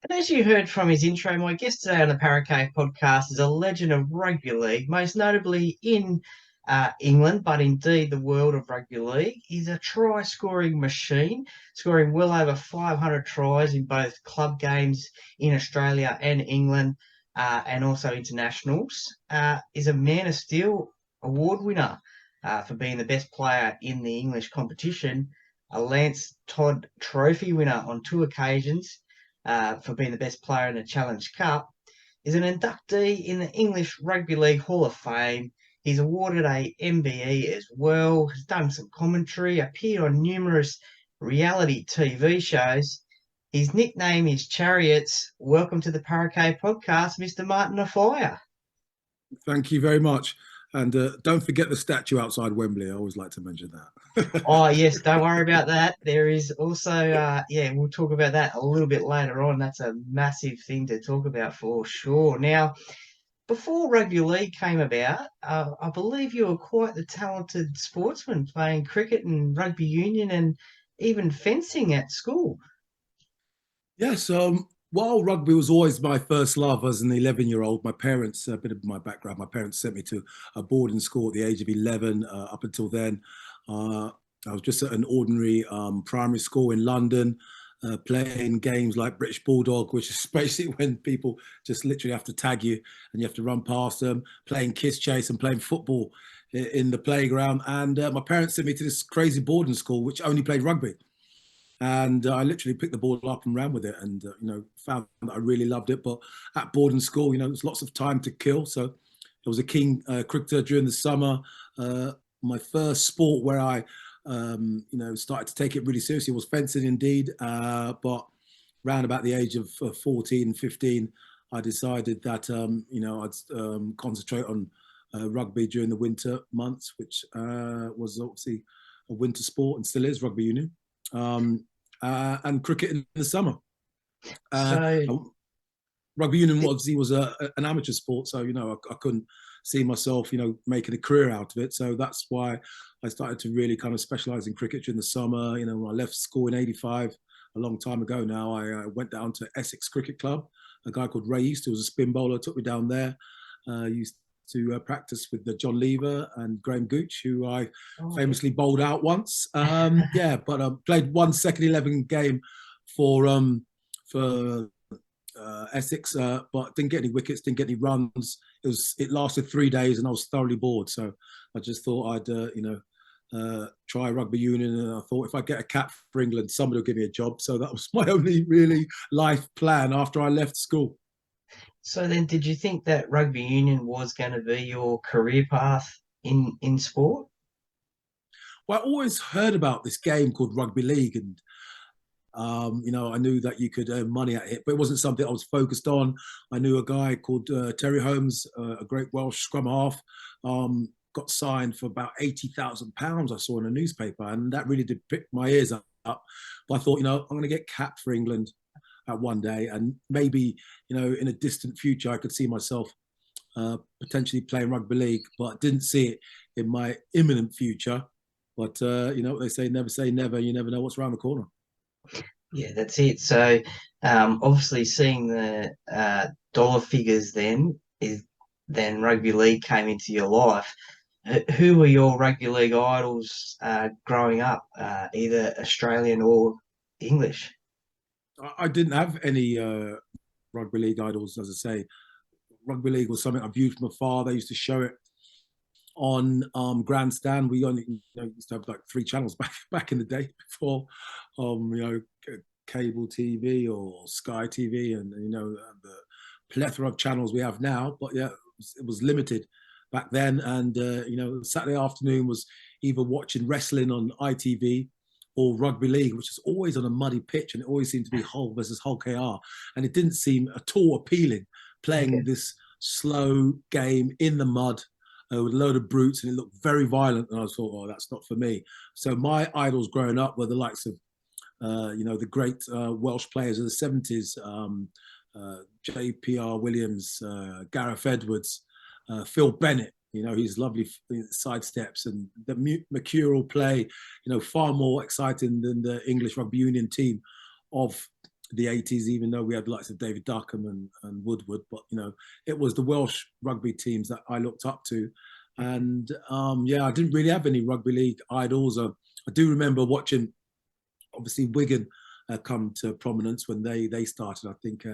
And as you heard from his intro, my guest today on the Parra Cave Podcast is a legend of rugby league, most notably in England, but indeed the world of rugby league. He's a try-scoring machine, scoring well over 500 tries in both club games in Australia and England, and also internationals. Is a Man of Steel award winner for being the best player in the English competition, a Lance Todd Trophy winner on two occasions for being the best player in the Challenge Cup, is an inductee in the English Rugby League Hall of Fame. He's awarded a MBE as well, has done some commentary, appeared on numerous reality TV shows. His nickname is Chariots. Welcome to the Parra Cave Podcast, Mr. Martin Offiah. Thank you very much. And don't forget the statue outside Wembley. I always like to mention that. Oh, yes, don't worry about that. There is also, we'll talk about that a little bit later on. That's a massive thing to talk about for sure. Now, before rugby league came about, I believe you were quite the talented sportsman playing cricket and rugby union and even fencing at school. Yes, while rugby was always my first love as an 11-year-old, my parents, a bit of my background, my parents sent me to a boarding school at the age of 11. Up until then, I was just at an ordinary primary school in London, playing games like British Bulldog, which is basically when people just literally have to tag you and you have to run past them, playing kiss chase and playing football in the playground. And my parents sent me to this crazy boarding school, which only played rugby. And I literally picked the ball up and ran with it, and found that I really loved it. But at boarding school, there's lots of time to kill, so I was a keen cricketer during the summer. My first sport where I, started to take it really seriously was fencing, indeed. But around about the age of 14, 15, I decided that I'd concentrate on rugby during the winter months, which was obviously a winter sport and still is rugby union. And cricket in the summer. Rugby union obviously was an amateur sport, so I couldn't see myself making a career out of it. So that's why I started to really kind of specialize in cricket during the summer. When I left school in '85, a long time ago now, I went down to Essex Cricket Club. A guy called Ray East, who was a spin bowler, took me down there. Used to practice with the John Lever and Graham Gooch, who I famously bowled out once. But played one second 11 game for Essex, but didn't get any wickets, didn't get any runs. It lasted 3 days, and I was thoroughly bored. So I just thought I'd try rugby union, and I thought if I get a cap for England, somebody will give me a job. So that was my only really life plan after I left school. So then, did you think that rugby union was going to be your career path in sport? Well, I always heard about this game called rugby league, and I knew that you could earn money at it, but it wasn't something I was focused on. I knew a guy called Terry Holmes, a great Welsh scrum half, got signed for about £80,000. I saw in a newspaper, and that really did pick my ears up. But I thought, I'm going to get capped for England at one day, and maybe in a distant future I could see myself potentially playing rugby league, but didn't see it in my imminent future. But what they say never. You never know what's around the corner. Yeah, that's it. So obviously seeing the dollar figures then rugby league came into your life. Who were your rugby league idols growing up, either Australian or English? I didn't have any rugby league idols, as I say. Rugby league was something I viewed from afar. They used to show it on Grandstand. We only used to have like 3 channels back in the day before cable TV or Sky TV, and the plethora of channels we have now. But yeah, it was limited back then. And Saturday afternoon was either watching wrestling on ITV or rugby league, which is always on a muddy pitch, and it always seemed to be Hull versus Hull KR. And it didn't seem at all appealing, playing this slow game in the mud with a load of brutes, and it looked very violent. And I thought, oh, that's not for me. So my idols growing up were the likes of, the great Welsh players of the 70s, J.P.R. Williams, Gareth Edwards, Phil Bennett, his lovely side steps, and the mercurial play, far more exciting than the English rugby union team of the 80s, even though we had the likes of David Duckham and Woodward. But, it was the Welsh rugby teams that I looked up to. And I didn't really have any rugby league idols. I do remember watching, obviously, Wigan come to prominence when they started, I think.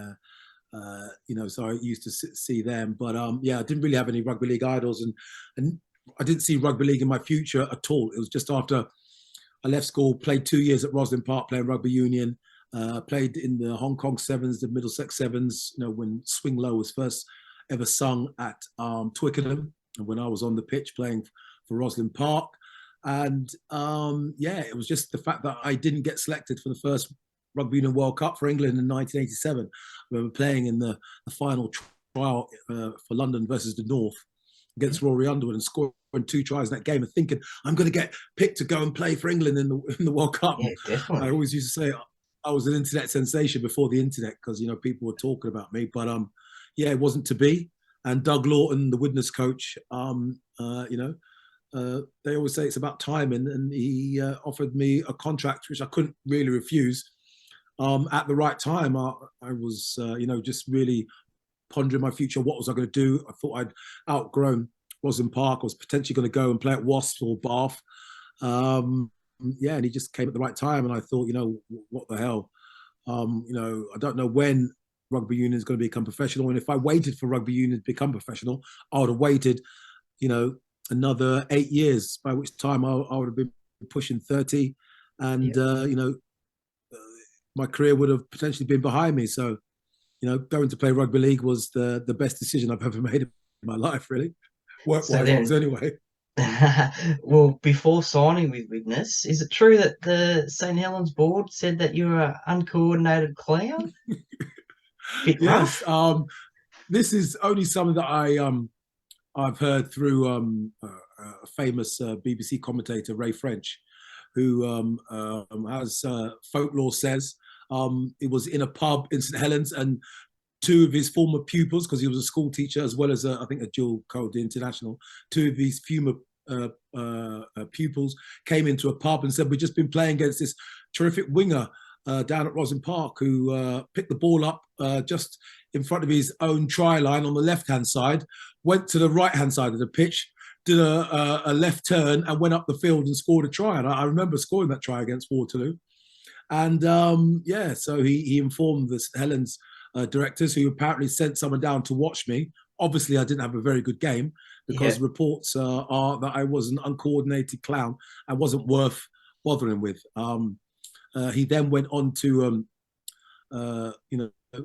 So I used to see them. But I didn't really have any rugby league idols. And I didn't see rugby league in my future at all. It was just after I left school, played 2 years at Roslin Park playing rugby union, played in the Hong Kong Sevens, the Middlesex Sevens, when Swing Low was first ever sung at Twickenham, and when I was on the pitch playing for Roslin Park. And it was just the fact that I didn't get selected for the first Rugby Union World Cup for England in 1987. I remember playing in the final trial for London versus the North against Rory Underwood and scoring 2 tries in that game and thinking I'm going to get picked to go and play for England in the World Cup. Yeah, definitely. I always used to say I was an internet sensation before the internet because people were talking about me, but it wasn't to be. And Doug Lawton, the Widnes coach, they always say it's about timing, and he offered me a contract which I couldn't really refuse. At the right time, I was just really pondering my future. What was I going to do? I thought I'd outgrown Roslin Park. I was potentially going to go and play at Wasps or Bath. And he just came at the right time. And I thought, what the hell? I don't know when rugby union is going to become professional. And if I waited for rugby union to become professional, I would have waited, another 8 years, by which time I would have been pushing 30. And, my career would have potentially been behind me. So, going to play rugby league was the best decision I've ever made in my life, really. Work-wise, anyway. Well, before signing with Widnes, is it true that the St. Helens board said that you were an uncoordinated clown? Yes. This is only something that I've heard through a famous BBC commentator, Ray French, who as folklore says, it was in a pub in St. Helens, and 2 of his former pupils, because he was a school teacher as well as I think a dual code international, 2 of his former pupils came into a pub and said, we've just been playing against this terrific winger down at Roslin Park who picked the ball up just in front of his own try line on the left-hand side, went to the right-hand side of the pitch, did a left turn and went up the field and scored a try. And I remember scoring that try against Waterloo. And so he informed the St. Helens directors, who apparently sent someone down to watch me. Obviously, I didn't have a very good game because reports are that I was an uncoordinated clown. I wasn't worth bothering with. He then went on to,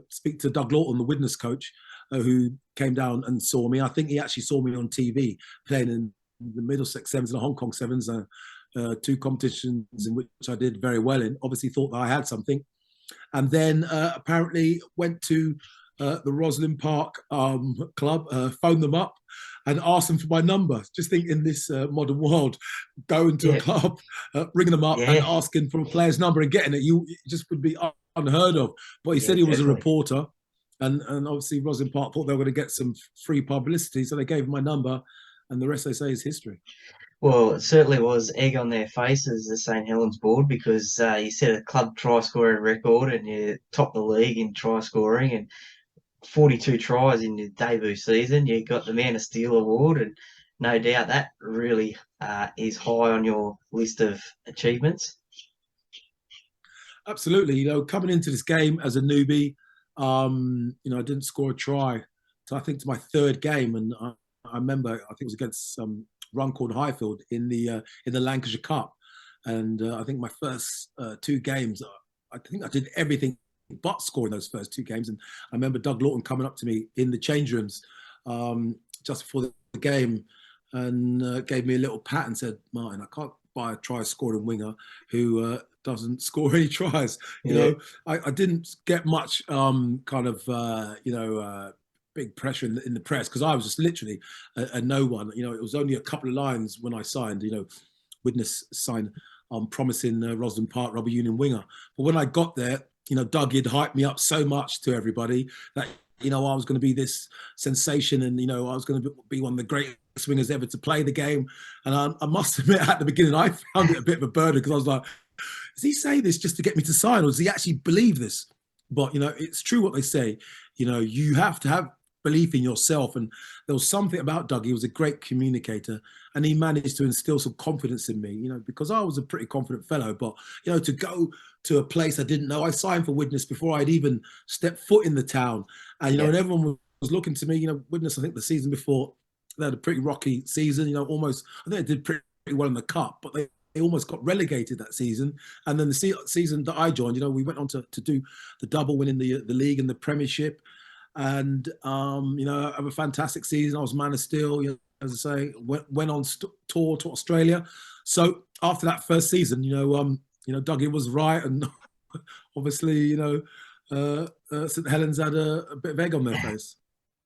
speak to Doug Lawton, the Widnes coach, who came down and saw me. I think he actually saw me on TV playing in the Middlesex Sevens and the Hong Kong Sevens, 2 competitions in which I did very well in. Obviously thought that I had something. And then apparently went to the Roslin Park club, phoned them up and asked them for my number. Just think in this modern world, going to a club, ringing them up and asking for a player's number and getting it, it just would be unheard of. But he said he was a reporter, and obviously Roslin Park thought they were going to get some free publicity, so they gave him my number, and the rest they say is history. Well, it certainly was egg on their faces, the St. Helens board, because you set a club try scoring record and you topped the league in try scoring and 42 tries in your debut season. You got the Man of Steel award, and no doubt that really is high on your list of achievements. Absolutely. Coming into this game as a newbie, I didn't score a try. So I think it's my 3rd game, and I remember I think it was against Runcorn Highfield in the Lancashire Cup, and I think my first 2 games, I think I did everything but scoring those first 2 games. And I remember Doug Lawton coming up to me in the change rooms just before the game and gave me a little pat and said, "Martin, I can't buy a try scoring winger who doesn't score any tries." I didn't get much big pressure in the press because I was just literally a no one. It was only a couple of lines when I signed. Widnes signed promising Roslin Park rugby union winger. But when I got there, Doug had hyped me up so much to everybody that I was going to be this sensation, and I was going to be one of the greatest wingers ever to play the game. And I must admit, at the beginning, I found it a bit of a burden because I was like, does he say this just to get me to sign, or does he actually believe this? But, it's true what they say. You have to have belief in yourself. And there was something about Doug. He was a great communicator, and he managed to instill some confidence in me, because I was a pretty confident fellow. But, to go to a place I didn't know, I signed for Widnes before I'd even stepped foot in the town. And, Yeah. and everyone was looking to me, Widnes, I think the season before, they had a pretty rocky season, almost, I think they did pretty well in the cup, but they almost got relegated that season. And then the season that I joined, we went on to do the double, winning the league and the Premiership, and have a fantastic season. I was man of steel, as I say, went on tour to Australia. So after that first season, Dougie was right, and obviously, St Helens had a bit of egg on their face.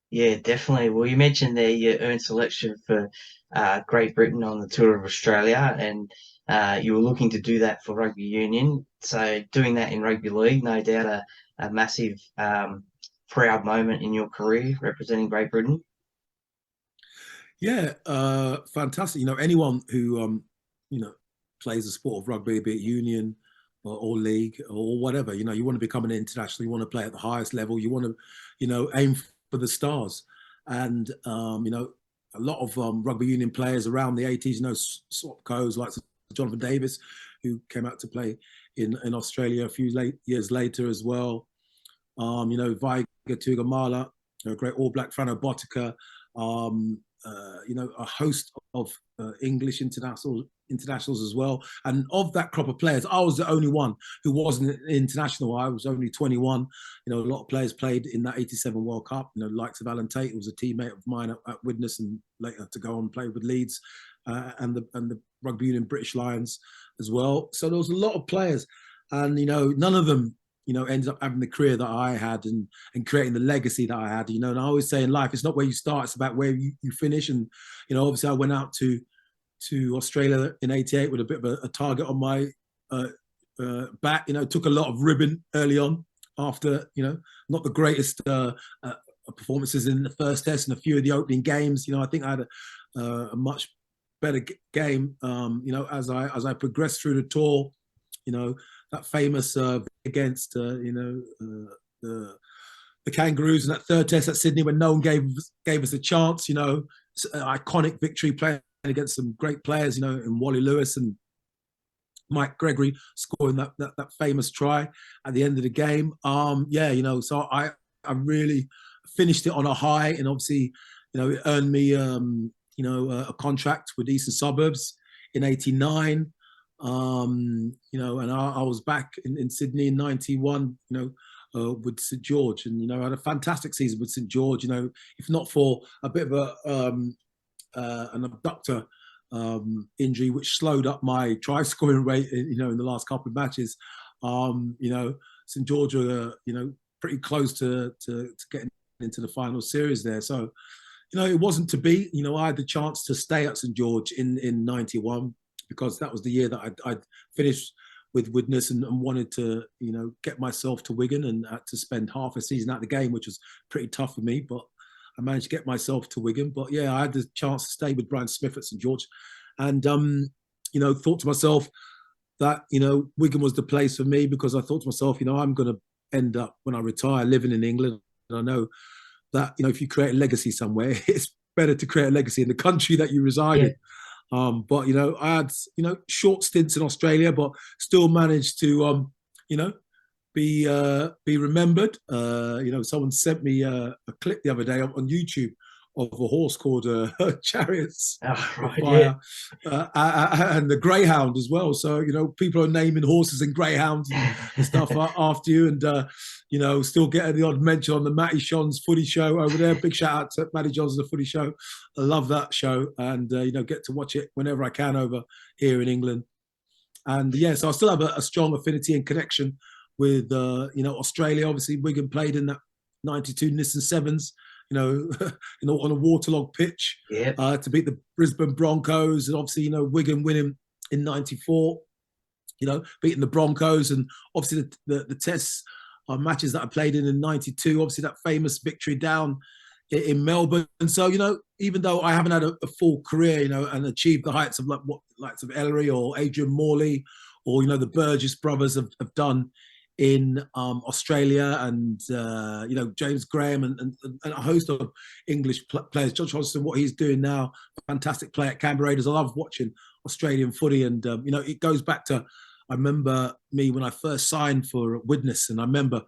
Yeah, definitely. Well, you mentioned there you earned selection for Great Britain on the Tour of Australia, and you were looking to do that for rugby union. So doing that in rugby league, no doubt a massive proud moment in your career representing Great Britain. Yeah, fantastic. Anyone who plays the sport of rugby, be it union or league or whatever, you want to become an international. You want to play at the highest level. You want to, aim for the stars. And a lot of rugby union players around the 80s, swapcos like Jonathan Davis, who came out to play in Australia a few years later as well. Vaiga Tugamala, a great All Black, Frano Botica, a host of English internationals as well. And of that crop of players, I was the only one who wasn't international. I was only 21. A lot of players played in that 87 World Cup. Likes of Alan Tate, who was a teammate of mine at Widnes and later to go on and play with Leeds and the Rugby Union British Lions as well. So there was a lot of players, and none of them ended up having the career that I had and creating the legacy that I had. And I always say in life, it's not where you start, it's about where you finish. And obviously I went out to Australia in '88 with a bit of a target on my back. Took a lot of ribbon early on after not the greatest performances in the first test and a few of the opening games. I think I had a much better game. As I progressed through the tour, that famous against the Kangaroos in that third test at Sydney when no one gave us a chance. Iconic victory playing against some great players. In Wally Lewis and Mike Gregory scoring that famous try at the end of the game. So I really finished it on a high, and obviously, it earned me a contract with Eastern Suburbs in '89. And I was back in Sydney in '91, with St George, and I had a fantastic season with St George. If not for a bit of an abductor injury, which slowed up my try scoring rate, in the last couple of matches. St George were, pretty close to getting into the final series there. So, it wasn't to be. I had the chance to stay at St George in '91. Because that was the year that I'd finished with Widnes and wanted to, get myself to Wigan, and had to spend half a season at the game, which was pretty tough for me. But I managed to get myself to Wigan. But yeah, I had the chance to stay with Brian Smith at St George, and thought to myself that Wigan was the place for me, because I thought to myself, I'm going to end up when I retire living in England, and I know that if you create a legacy somewhere, it's better to create a legacy in the country that you reside in. But I had short stints in Australia, but still managed to be remembered. Someone sent me a clip the other day on YouTube of a horse called Chariots, Right, and the Greyhound as well. So people are naming horses and greyhounds and stuff after you, and still getting the odd mention on the Matty Shon's footy show over there. Big shout out to Matty John's The Footy Show. I love that show, and get to watch it whenever I can over here in England. And so I still have a strong affinity and connection with Australia. Obviously, Wigan played in that '92 Nissan Sevens, on a waterlogged pitch, to beat the Brisbane Broncos, and obviously, Wigan winning in '94, beating the Broncos, and obviously the tests matches that I played in '92, obviously that famous victory down in Melbourne. And so, even though I haven't had a full career, and achieved the heights of likes of Ellery or Adrian Morley, or the Burgess brothers have done in Australia, and James Graham and a host of English players. Josh Hodgson, what he's doing now, fantastic play at Canberra Raiders. I love watching Australian footy, and it goes back to, I remember me when I first signed for Widnes, and I remember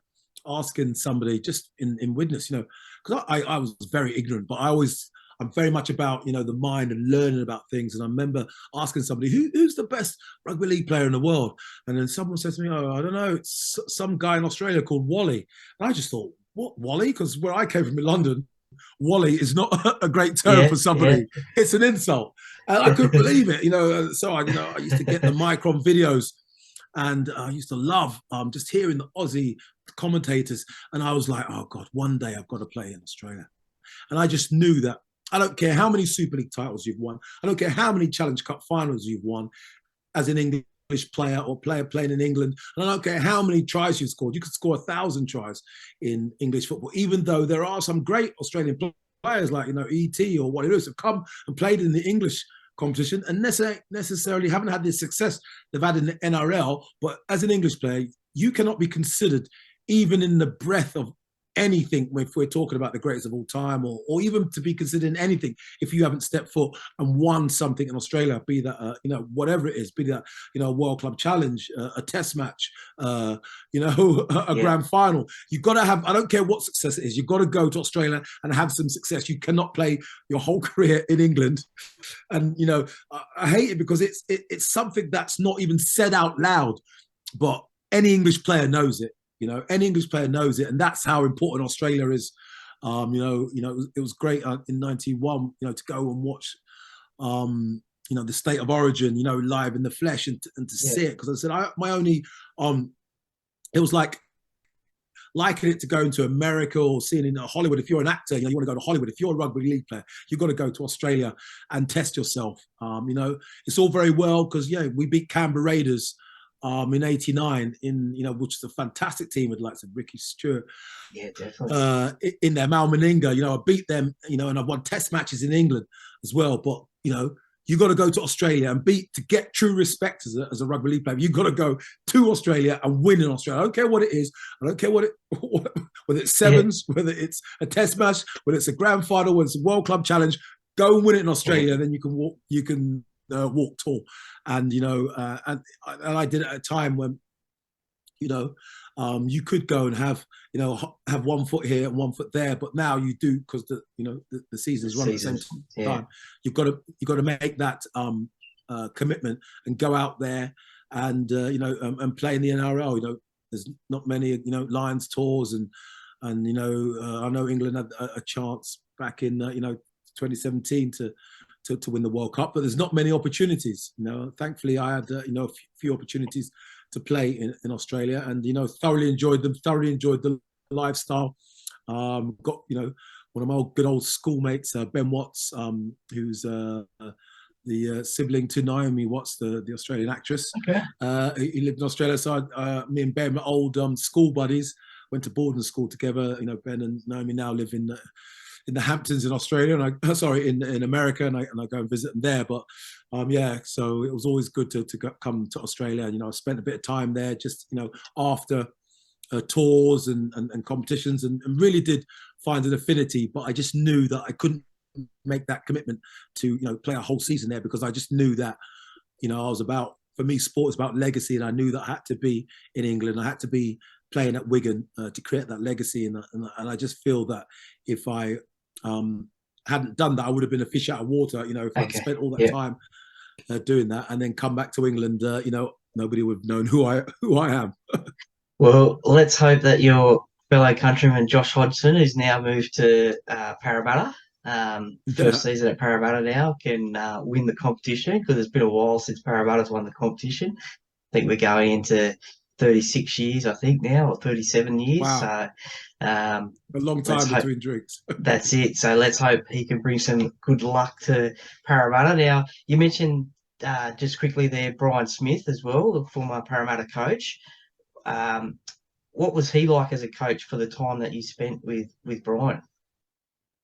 asking somebody just in Widnes, because I was very ignorant, but I'm very much about, the mind and learning about things. And I remember asking somebody, who's the best rugby league player in the world? And then someone said to me, oh, I don't know, it's some guy in Australia called Wally. And I just thought, what, Wally? Because where I came from in London, Wally is not a great term for somebody. Yeah. It's an insult. And I couldn't believe it, So I used to get the Micron videos, and I used to love just hearing the Aussie commentators. And I was like, oh God, one day I've got to play in Australia. And I just knew that I don't care how many Super League titles you've won. I don't care how many Challenge Cup finals you've won as an English player or player playing in England. And I don't care how many tries you've scored. You could score 1,000 tries in English football, even though there are some great Australian players like, E.T. or what it is, have come and played in the English competition and necessarily haven't had the success they've had in the NRL. But as an English player, you cannot be considered even in the breath of anything if we're talking about the greatest of all time, or even to be considered in anything if you haven't stepped foot and won something in Australia, be that whatever it is, be that a World Club Challenge, a Test match, a grand final. You've got to have, I don't care what success it is, you've got to go to Australia and have some success. You cannot play your whole career in England. And I hate it because it's something that's not even said out loud, but any English player knows it. Any English player knows it, and that's how important Australia is. It was great in '91, to go and watch, the State of Origin, live in the flesh, and to see it. Because I said, my only, it was like liking it to going to America or seeing in Hollywood. If you're an actor, you want to go to Hollywood. If you're a rugby league player, you've got to go to Australia and test yourself. It's all very well because we beat Canberra Raiders. In '89, which is a fantastic team with likes of Ricky Stewart. Yeah, definitely. In their Mal Meninga, I beat them, and I've won Test matches in England as well. But you got to go to Australia and to get true respect as a rugby league player. You've got to go to Australia and win in Australia. I don't care what it is. I don't care whether it's sevens, whether it's a Test match, whether it's a grand final, whether it's a World Club Challenge. Go and win it in Australia, then you can walk. You can walk tall. And and I did it at a time when you could go and have have 1 foot here and 1 foot there, but now you do, because the seasons run at the same time. You've got to make that commitment and go out there and and play in the NRL. There's not many Lions tours, and I know England had a chance back in 2017 to win the World Cup, but there's not many opportunities. Thankfully I had a few opportunities to play in Australia, and thoroughly enjoyed them. Thoroughly enjoyed the lifestyle. Got one of my good old schoolmates, Ben Watts, who's the sibling to Naomi Watts, the Australian actress. Okay. He lived in Australia, so me and Ben were old school buddies. Went to boarding school together. Ben and Naomi now live in the Hamptons in Australia, and in America, and I go and visit them there. But so it was always good to come to Australia. I spent a bit of time there, just after tours and competitions, and really did find an affinity. But I just knew that I couldn't make that commitment to play a whole season there, because I just knew that for me, sport is about legacy, and I knew that I had to be in England. I had to be playing at Wigan to create that legacy, and I just feel that if I hadn't done that, I would have been a fish out of water. If I'd spent all that time doing that and then come back to England, nobody would have known who I am. Well, let's hope that your fellow countryman Josh Hodgson, who's now moved to Parramatta, first season at Parramatta now, can win the competition, because it's been a while since Parramatta's won the competition. I think we're going into 36 years, I think now, or 37 years. Wow. So a long time between drinks. That's it. So let's hope he can bring some good luck to Parramatta. Now, you mentioned just quickly there Brian Smith as well, the former Parramatta coach. What was he like as a coach for the time that you spent with Brian?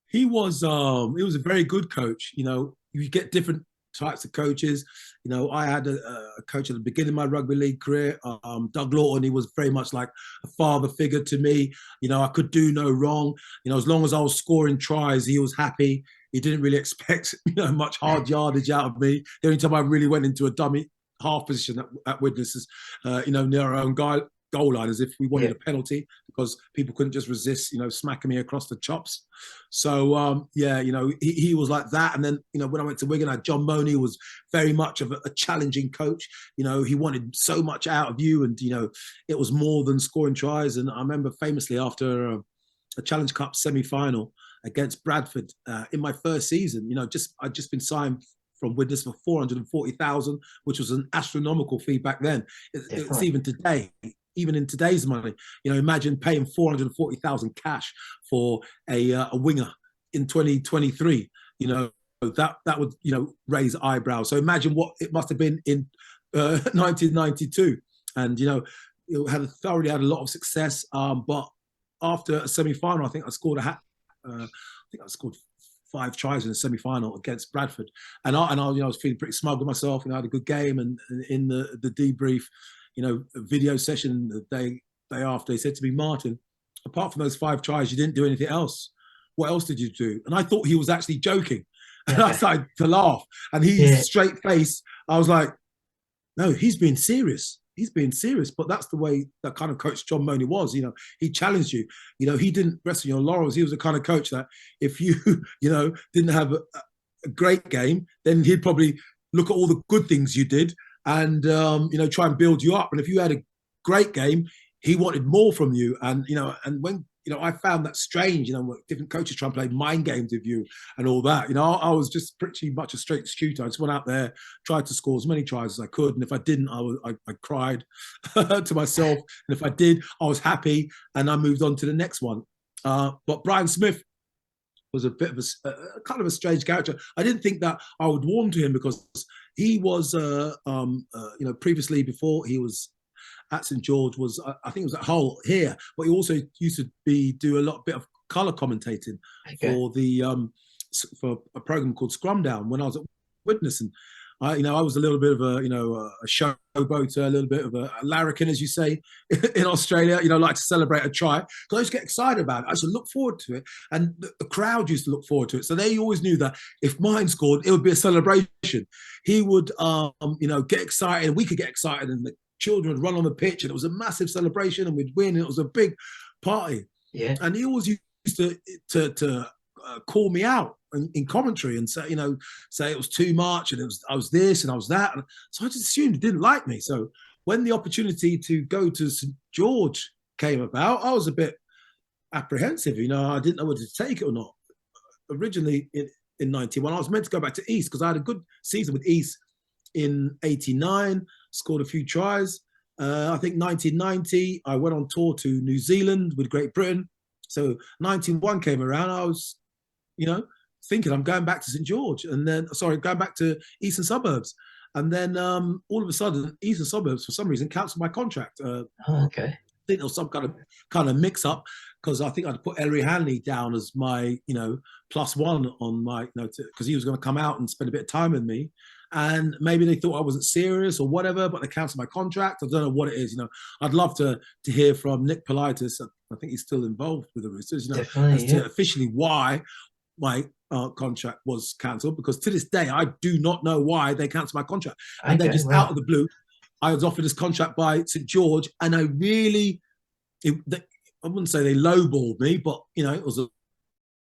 He was a very good coach. You get different types of coaches. You know, I had a coach at the beginning of my rugby league career, Doug Lawton. He was very much like a father figure to me. You know, I could do no wrong. You know, as long as I was scoring tries, he was happy. He didn't really expect, you know, much hard yardage out of me. The only time I really went into a dummy half position at Widnes, you know, near our own goal line, as if we wanted a penalty, because people couldn't just resist, you know, smacking me across the chops. So, yeah, you know, he was like that. And then, you know, when I went to Wigan, John Money was very much of a challenging coach. You know, he wanted so much out of you, and, you know, it was more than scoring tries. And I remember famously after a Challenge Cup semi-final against Bradford in my first season, you know, I'd just been signed from Widnes for 440,000, which was an astronomical fee back then. It's even today. Even in today's money, you know, imagine paying 440,000 cash for a winger in 2023. You know, that would, you know, raise eyebrows. So imagine what it must have been in 1992. And, you know, it thoroughly had a lot of success. But after a semi-final, I think I scored I scored 5 tries in the semi-final against Bradford, and I you know, I was feeling pretty smug with myself. You know, I had a good game, and in the debrief, you know, video session the day after, they said to me, Martin, apart from those 5 tries, you didn't do anything else. What else did you do? And I thought he was actually joking. And I started to laugh. And he's straight face. I was like, no, he's being serious. He's being serious. But that's the way that kind of coach John Money was. You know, he challenged you. You know, he didn't rest on your laurels. He was the kind of coach that if you, you know, didn't have a great game, then he'd probably look at all the good things you did and, you know, try and build you up. And if you had a great game, he wanted more from you. And, you know, and when, you know, I found that strange, you know, different coaches try and play mind games with you and all that. You know, I was just pretty much a straight shooter. I just went out there, tried to score as many tries as I could. And if I didn't, I cried to myself. And if I did, I was happy and I moved on to the next one. But Brian Smith was a bit of a kind of a strange character. I didn't think that I would warm to him because he was, you know, previously before he was at St George was, I think it was at Hull here, but he also used to do a bit of colour commentating for the for a program called Scrum Down when I was at Widnes. And you know, I was a little bit of a, you know, a showboater, a little bit of a larrikin, as you say, in Australia, you know, like to celebrate a try. Because I used to get excited about it. I used to look forward to it. And the crowd used to look forward to it. So they always knew that if mine scored, it would be a celebration. He would, you know, get excited and we could get excited and the children would run on the pitch and it was a massive celebration and we'd win. And it was a big party. Yeah. And he always used to call me out in commentary and say, you know, say it was too much and I was this and I was that. And so I just assumed he didn't like me. So when the opportunity to go to St George came about, I was a bit apprehensive. You know, I didn't know whether to take it or not. Originally in 91, I was meant to go back to East because I had a good season with East in 89, scored a few tries. I think 1990, I went on tour to New Zealand with Great Britain. So 91 came around, I was, you know, thinking I'm going back to St George and then, going back to Eastern Suburbs. And then all of a sudden, Eastern Suburbs, for some reason, cancelled my contract. Okay. I think there was some kind of mix-up because I think I'd put Ellery Hanley down as my, you know, +1 on my, you know, because he was going to come out and spend a bit of time with me. And maybe they thought I wasn't serious or whatever, but they cancelled my contract. I don't know what it is. You know, I'd love to hear from Nick Politis. I think he's still involved with the Roosters, you know, to officially why my contract was cancelled. Because to this day, I do not know why they cancelled my contract. And then just out of the blue, I was offered this contract by St George, and I really, I wouldn't say they lowballed me, but you know, it was